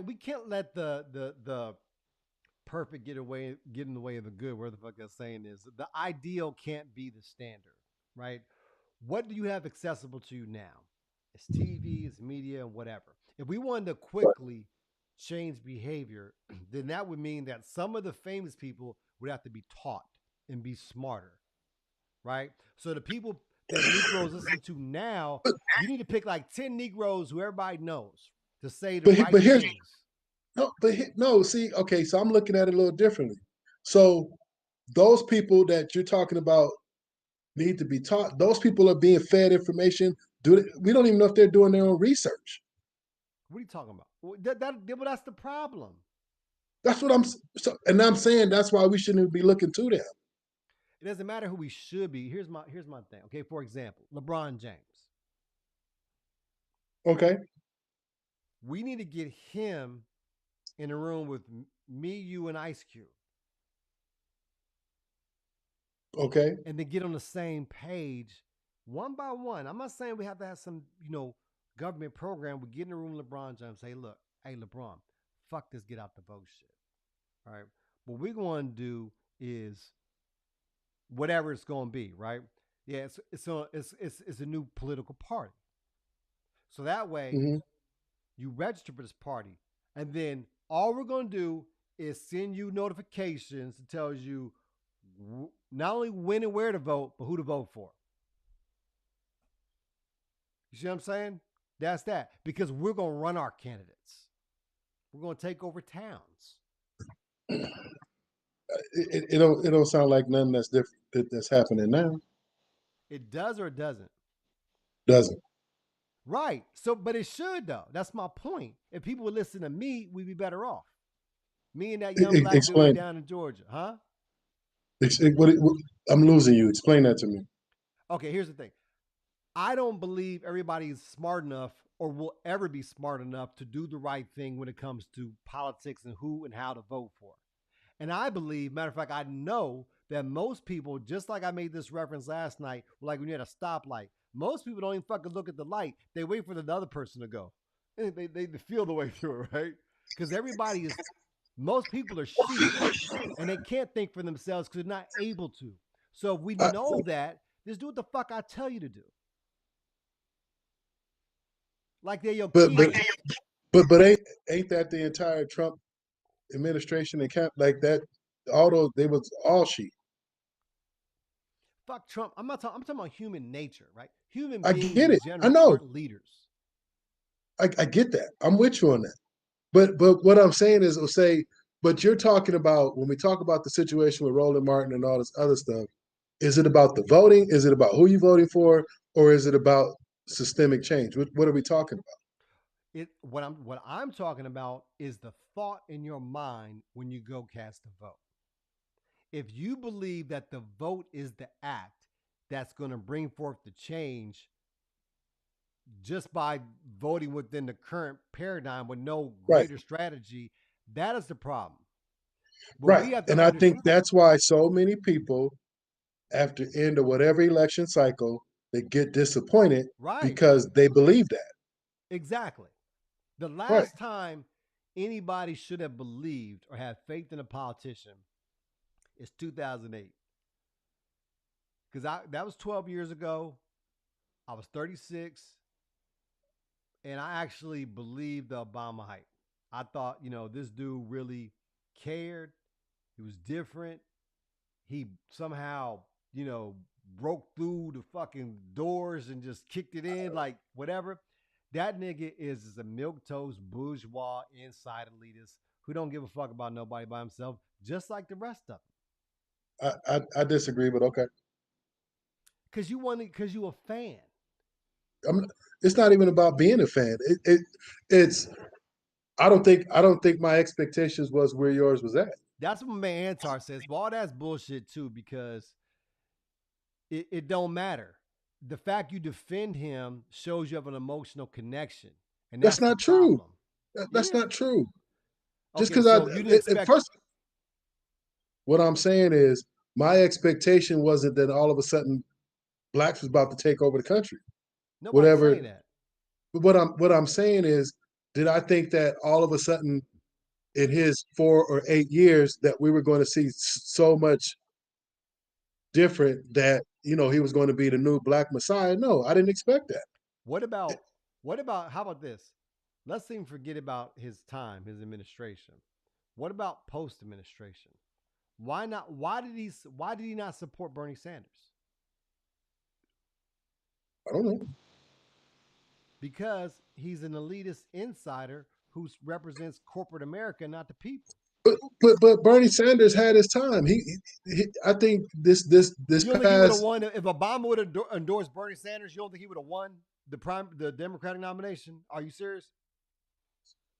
We can't let the perfect get in the way of the good. Where the fuck I'm saying is the ideal can't be the standard, right? What do you have accessible to you now? It's TV, it's media, and whatever. If we wanted to quickly change behavior, then that would mean that some of the famous people would have to be taught and be smarter, right? So the people that Negroes listen to now, you need to pick like 10 Negroes who everybody knows to say the right But here's things. no, no. See, okay, so I'm looking at it a little differently. So those people that you're talking about need to be taught. Those people are being fed information. We don't even know if they're doing their own research. What are you talking about? Well, that's the problem. That's what and I'm saying that's why we shouldn't be looking to them. It doesn't matter who we should be. Here's my thing. Okay, for example, LeBron James. Okay, We need to get him in a room with me, you, and Ice Cube, okay, and then get on the same page, one by one. I'm not saying we have to have some, government program. We get in the room, with LeBron James, say, look, hey, LeBron, fuck this, get out the vote shit. All right. What we're going to do is whatever it's going to be, right? Yeah, it's a new political party. So that way, hmm you register for this party, and then all we're going to do is send you notifications that tells you not only when and where to vote, but who to vote for. You see what I'm saying? That's that. Because we're going to run our candidates. We're going to take over towns. it don't sound like nothing that's different that's happening now. It does or it doesn't. Doesn't. Right. So, but it should though. That's my point. If people would listen to me, we'd be better off. Me and that young black dude Explain. down in Georgia, huh? I'm losing you. Explain that to me. Okay, here's the thing. I don't believe everybody is smart enough or will ever be smart enough to do the right thing when it comes to politics and who and how to vote for. And I believe, matter of fact, I know that most people, just like I made this reference last night, like when you had a stoplight, most people don't even fucking look at the light. They wait for the other person to go. They feel the way through it, right? Because most people are sheep and they can't think for themselves because they're not able to. So if we I, know that, just do what the fuck I tell you to do. Like they're your but kids. ain't that the entire Trump administration and camp like that? Although they was all sheep. Fuck Trump. I'm talking about human nature, right? Human I beings get in it. I general know. aren't leaders. I get that. I'm with you on that. But what I'm saying is, but you're talking about when we talk about the situation with Roland Martin and all this other stuff. Is it about the voting? Is it about who you're voting for, or is it about systemic change? What are we talking about? What I'm talking about is the thought in your mind when you go cast a vote. If you believe that the vote is the act that's going to bring forth the change just by voting within the current paradigm with no Right, greater strategy, that is the problem. But right. we have to And I think understand. that's why so many people, after end of whatever election cycle, they get disappointed Right. because they believe that. Exactly. The Right. last time anybody should have believed or had faith in a politician is 2008. Because that was 12 years ago. I was 36, and I actually believed the Obama hype. I thought, this dude really cared. He was different. He somehow, broke through the fucking doors and just kicked it in, like whatever. That nigga is a milquetoast bourgeois inside elitist who don't give a fuck about nobody by himself, just like the rest of them. I disagree, but okay. Because you a fan. It's not even about being a fan. It's. I don't think my expectations was where yours was at. That's what my man Antar says. But all that's bullshit too, because it don't matter. The fact you defend him shows you have an emotional connection, and that's not true. That's not true. Just because you didn't expect. First, what I'm saying is my expectation wasn't that all of a sudden blacks was about to take over the country. Nobody's saying that. But what I'm saying is, did I think that all of a sudden in his 4 or 8 years that we were going to see so much different that he was going to be the new black messiah? No, I didn't expect that. What about how about this? Let's even forget about his time, his administration. What about post administration? Why not? Why did he not support Bernie Sanders? I don't know. Because he's an elitist insider who represents corporate America, not the people. But Bernie Sanders had his time. He I think this you don't think he would have won if Obama would have endorsed Bernie Sanders? You don't think he would have won the Democratic nomination? Are you serious?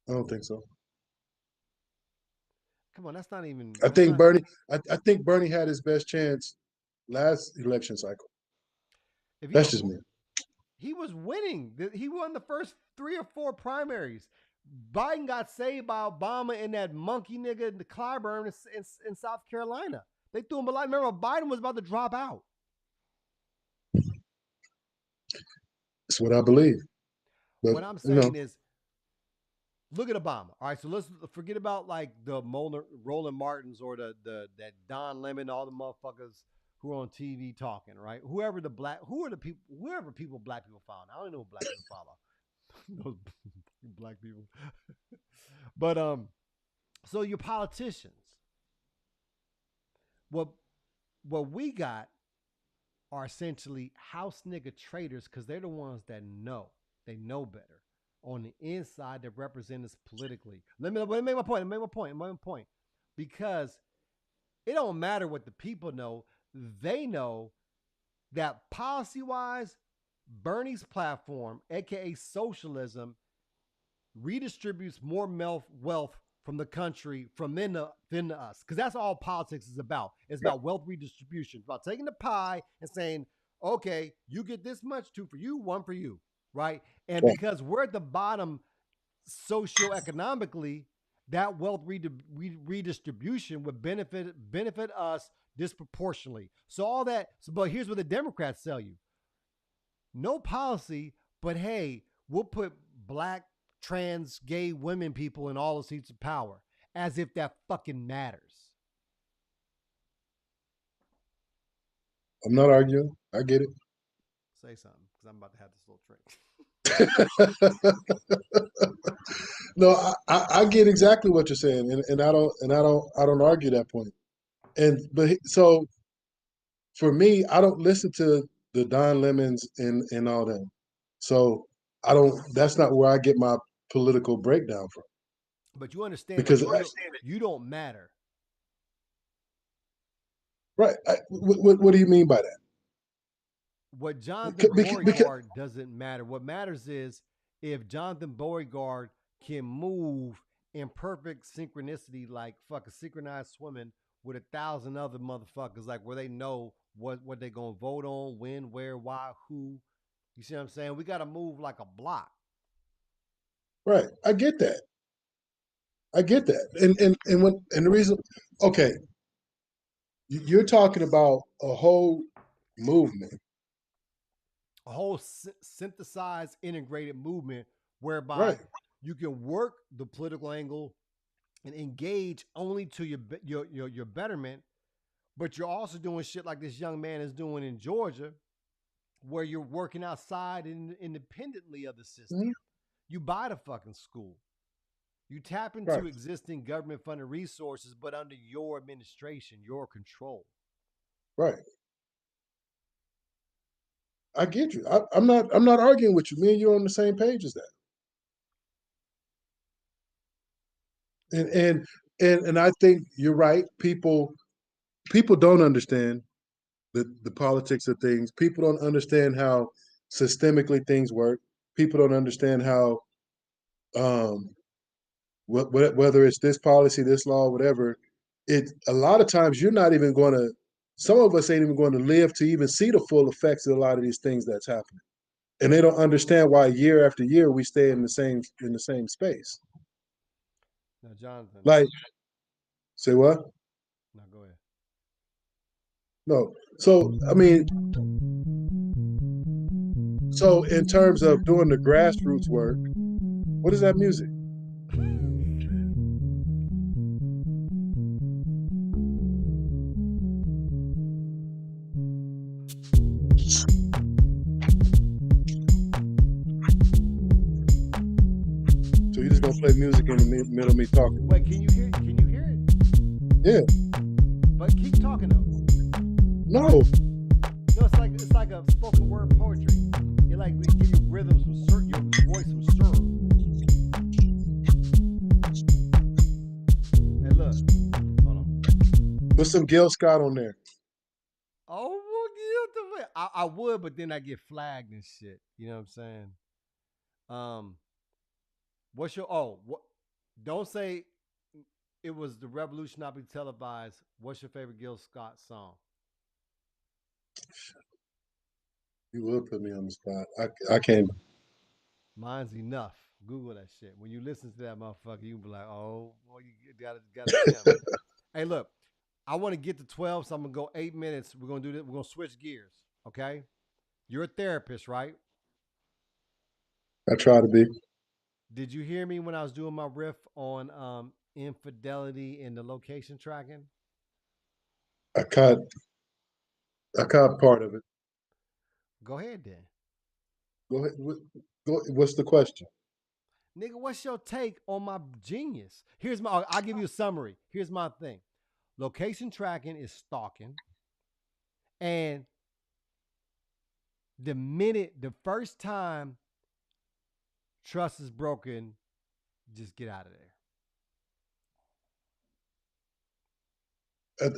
I don't think so. Come on, that's not even. I think Bernie had his best chance last election cycle. That's just me. He was winning. He won the first 3 or 4 primaries. Biden got saved by Obama and that monkey nigga in the Clyburn in South Carolina. They threw him a lot. Remember, Biden was about to drop out. That's what I believe. But, what I'm saying is, look at Obama. All right, so let's forget about like the Roland Martins or that Don Lemon, all the motherfuckers who are on TV talking, right? Whoever black people found. I don't know who black people follow. Those black people. But so your politicians. What we got are essentially house nigga traitors because they're the ones that know. They know better. On the inside that represent us politically. Let me make my point. Because it don't matter what the people know. They know that policy-wise, Bernie's platform, aka socialism, redistributes more wealth from the country from them to us. Because that's all politics is about. It's about wealth redistribution. It's about taking the pie and saying, okay, you get this much, 2 for you, 1 for you. Right? And because we're at the bottom socioeconomically, that wealth redistribution would benefit us disproportionately. So all that, but here's what the Democrats sell you. No policy, but hey, we'll put black, trans, gay women people in all the seats of power. As if that fucking matters. I'm not arguing. I get it. Say something, because I'm about to have this little drink. No, I get exactly what you're saying, and I don't argue that point. But so for me, I don't listen to the Don Lemons and all that. So I don't. That's not where I get my political breakdown from. But you understand because you don't matter, right? What do you mean by that? What Jonathan Beauregard doesn't matter. What matters is if Jonathan Beauregard can move in perfect synchronicity, like fucking synchronized swimming with 1,000 other motherfuckers, like where they know what they're gonna vote on, when, where, why, who. You see what I'm saying? We got to move like a block. Right. I get that. And the reason, okay, you're talking about a whole movement. A whole synthesized, integrated movement whereby you can work the political angle and engage only to your betterment, but you're also doing shit like this young man is doing in Georgia, where you're working outside independently of the system. You buy the fucking school. You tap into existing government funded resources, but under your administration, your control. Right. I get you. I'm not arguing with you. Me and you are on the same page as that. And I think you're right. People don't understand the politics of things. People don't understand how systemically things work. People don't understand how whether it's this policy, this law, whatever. A lot of times you're not even going to. Some of us ain't even going to live to even see the full effects of a lot of these things that's happening, and they don't understand why year after year we stay in the same space. Now, Jonathan. Like, say what? No, go ahead. No. So, I mean, so in terms of doing the grassroots work, what is that music? So you're just gonna play music in the middle of me talking? Wait, can you hear it? Can you hear it? Yeah. But keep talking though. No. No, it's like a spoken word poetry. It like we give you rhythms from certain your voice from stir. Hey, look. Hold on. Put some Gil Scott on there. Oh, I would, but then I get flagged and shit. You know what I'm saying? What's your what? Don't say it was the revolution not be televised. What's your favorite Gil Scott song? You will put me on the spot. I can't. Mine's Enough. Google that shit. When you listen to that motherfucker, you be like, oh, boy, you gotta Hey, look, I want to get to 12, so I'm gonna go 8 minutes. We're gonna do this. We're gonna switch gears. Okay? You're a therapist, right? I try to be. Did you hear me when I was doing my riff on infidelity and the location tracking? I caught part of it. Go ahead then. Go ahead. What's the question? Nigga, what's your take on my genius? I'll give you a summary. Here's my thing. Location tracking is stalking. And the first time trust is broken, just get out of there.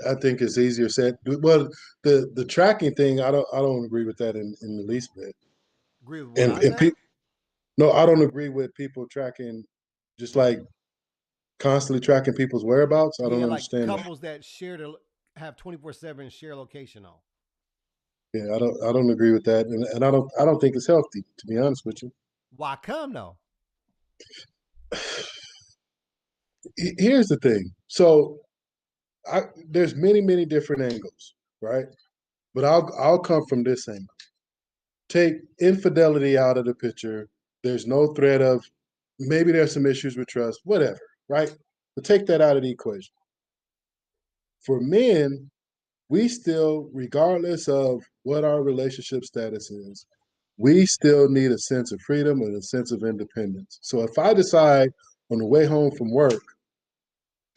I think it's easier said. Well, the tracking thing, I don't agree with that in the least bit. Agree with what I said? No, I don't agree with people tracking, just like constantly tracking people's whereabouts. I don't understand. Like couples that have 24/7 share location on. Yeah, I don't agree with that, and I don't think it's healthy, to be honest with you. Why come though? Here's the thing. So, there's many different angles, right? But I'll come from this angle. Take infidelity out of the picture. There's no threat of, maybe there's some issues with trust, whatever, right? But take that out of the equation. For men, we still, regardless of what our relationship status is, we still need a sense of freedom and a sense of independence. So if I decide on the way home from work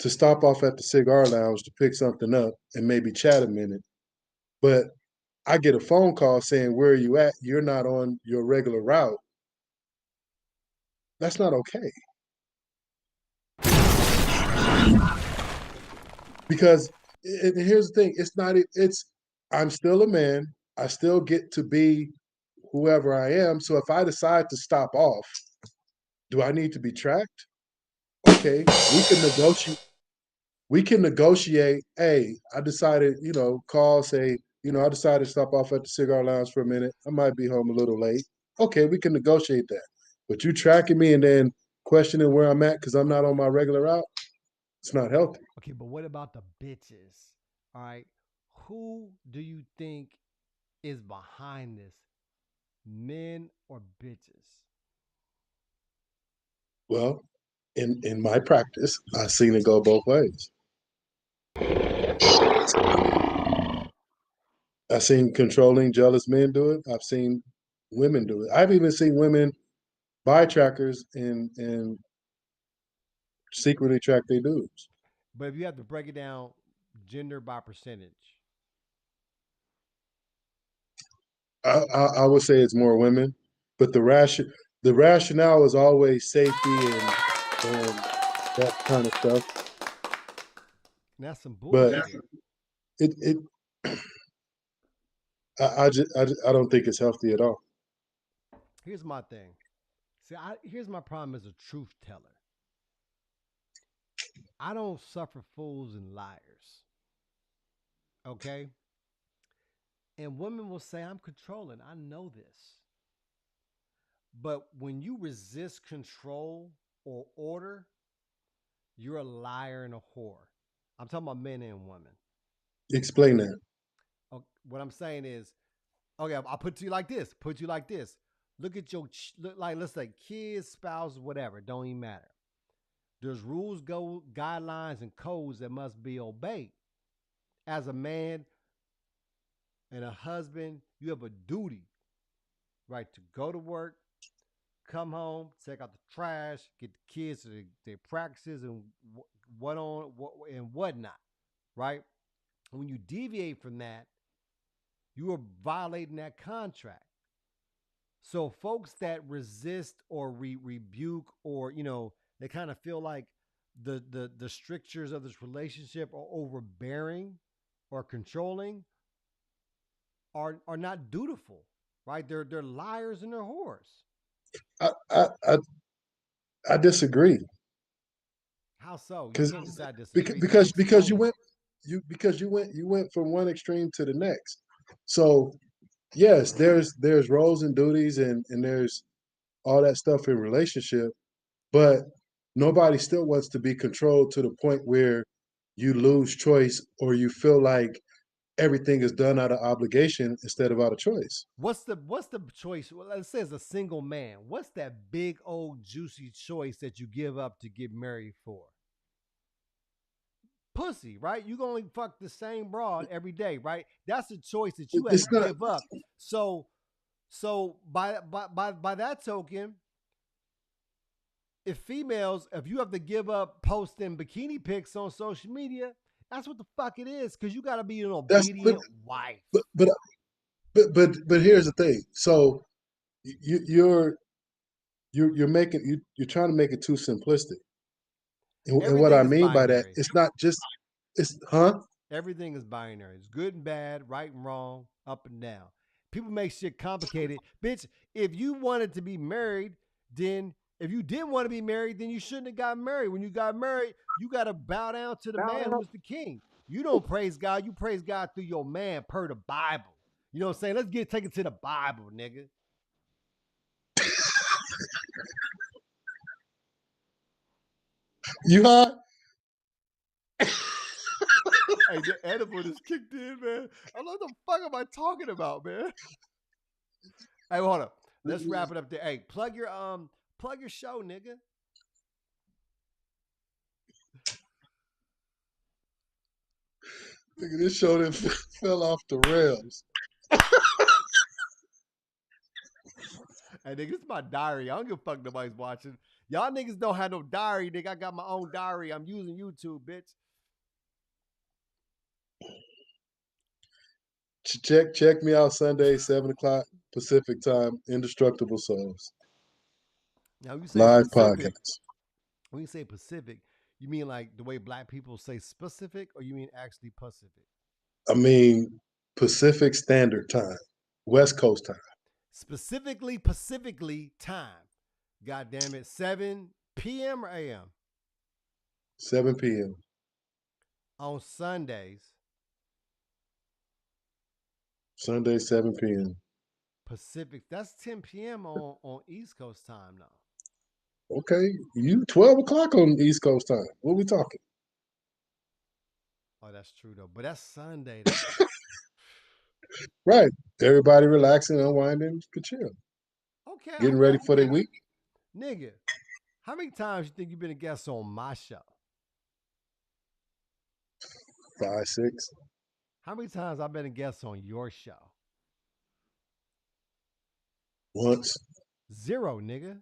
to stop off at the cigar lounge to pick something up and maybe chat a minute, but I get a phone call saying, where are you at? You're not on your regular route. That's not okay. Because here's the thing, I'm still a man. I still get to be whoever I am. So if I decide to stop off, do I need to be tracked? Okay, we can negotiate. Hey, I decided, call, say, I decided to stop off at the cigar lounge for a minute. I might be home a little late. Okay, we can negotiate that. But you tracking me and then questioning where I'm at because I'm not on my regular route, it's not healthy. Okay, but what about the bitches? All right. Who do you think is behind this? Men or bitches? Well, in my practice, I've seen it go both ways. I've seen controlling, jealous men do it. I've seen women do it. I've even seen women buy trackers and secretly track their dudes. But if you have to break it down gender by percentage, I would say it's more women, but the rationale is always safety and that kind of stuff. and that's some But bullshit. it I don't think it's healthy at all. Here's my thing. See, here's my problem as a truth teller. I don't suffer fools and liars. Okay? And women will say, I'm controlling. I know this. But when you resist control or order, you're a liar and a whore. I'm talking about men and women. Explain that. What I'm saying is, okay, I'll put it to you like this. Put you like this. Look at your, like, let's say kids, spouse, whatever. Don't even matter. There's rules, guidelines, and codes that must be obeyed. As a man and a husband, you have a duty, right, to go to work, come home, take out the trash, get the kids to their practices and and whatnot, right? When you deviate from that, you are violating that contract. So folks that resist or rebuke or they kind of feel like the strictures of this relationship are overbearing or controlling are not dutiful, right? They're liars and they're whores. I disagree. How so? You can't decide disagree. Because you went from one extreme to the next. So yes, there's roles and duties and there's all that stuff in relationship, but nobody still wants to be controlled to the point where you lose choice or you feel like everything is done out of obligation instead of out of choice. What's the choice? Well, let's say as a single man, what's that big old juicy choice that you give up to get married for? Pussy, right? You can only fuck the same broad every day, right? That's a choice that you have It's to not. give up. So by that token, if you have to give up posting bikini pics on social media, that's what the fuck it is, because you got to be an That's obedient wife. but here's the thing. So you're you're trying to make it too simplistic. And what Everything I is mean by that, binary. it's not just it's huh? Everything is binary. It's good and bad, right and wrong, up and down. People make shit complicated. Bitch, if you wanted to be married, then if you didn't want to be married, then you shouldn't have got married. When you got married, you got to bow down to the man who is the king. You don't praise God. You praise God through your man per the Bible. You know what I'm saying? Let's take it to the Bible, nigga. You huh? Hey, the edible just kicked in, man. I don't know what the fuck am I talking about, man? Hey, hold up. Let's wrap it up there. Hey, plug your show, nigga. Look at this show that fell off the rails. Hey, nigga, this is my diary. I don't give a fuck nobody's watching. Y'all niggas don't have no diary, nigga. I got my own diary. I'm using YouTube, bitch. Check me out Sunday, 7 o'clock Pacific time. Indestructible Souls Now, you say live Pacific. podcast. When you say Pacific, you mean like the way black people say specific, or you mean actually Pacific? I mean Pacific Standard Time, West Coast time. Pacifically time. God damn it. 7 p.m. or a.m.? 7 p.m. On Sundays. Sunday, 7 p.m. Pacific. That's 10 p.m. on East Coast time now. Okay, you 12 o'clock on East Coast time. What are we talking? Oh, that's true though. But that's Sunday though. Right. Everybody relaxing, unwinding, could chill. Okay. Getting ready for their week. Nigga, how many times you think you've been a guest on my show? 5, 6. How many times I've been a guest on your show? Once. 0, nigga.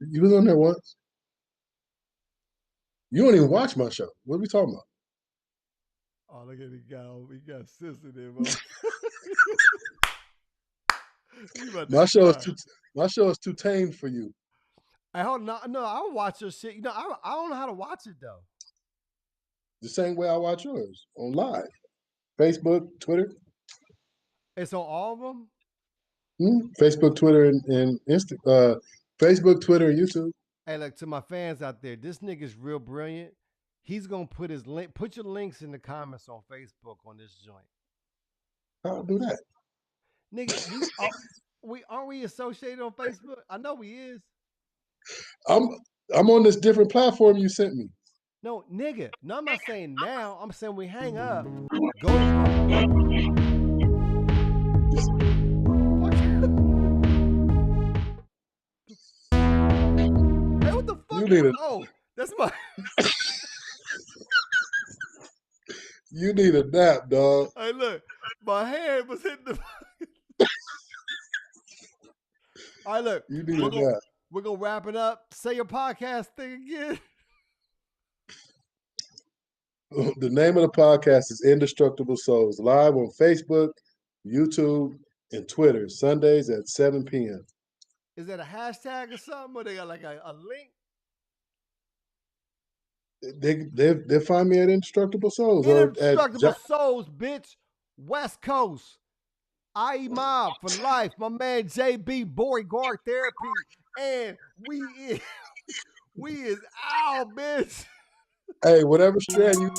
You was on there once. You don't even watch my show. What are we talking about? Oh, look at the guy. He got sensitive. My show is too tame for you. I don't know. No, I'll watch your shit. I don't know how to watch it though. The same way I watch yours on live, Facebook, Twitter. It's on all of them. Facebook, Twitter, and Facebook, Twitter, and YouTube. Hey, look, to my fans out there, this nigga's real brilliant. He's gonna put his link. Put your links in the comments on Facebook on this joint. I'll do that, nigga. Aren't we associated on Facebook? I know we is. I'm on this different platform you sent me. No, nigga. No, I'm not saying now. I'm saying we hang up. Go. Hey, what the fuck? You need Oh, that's my. You need a nap, dog. Hey, look, my hand was hitting the. All right, look. You need a nap. We're gonna wrap it up. Say your podcast thing again. The name of the podcast is Indestructible Souls, live on Facebook, YouTube, and Twitter, Sundays at 7 p.m. Is that a hashtag or something? Or they got like a link? They find me at Indestructible Souls. Indestructible Souls, bitch. West Coast. IE Mob for life. My man JB Beauregard Therapy. And we is out, bitch. Hey, whatever strand you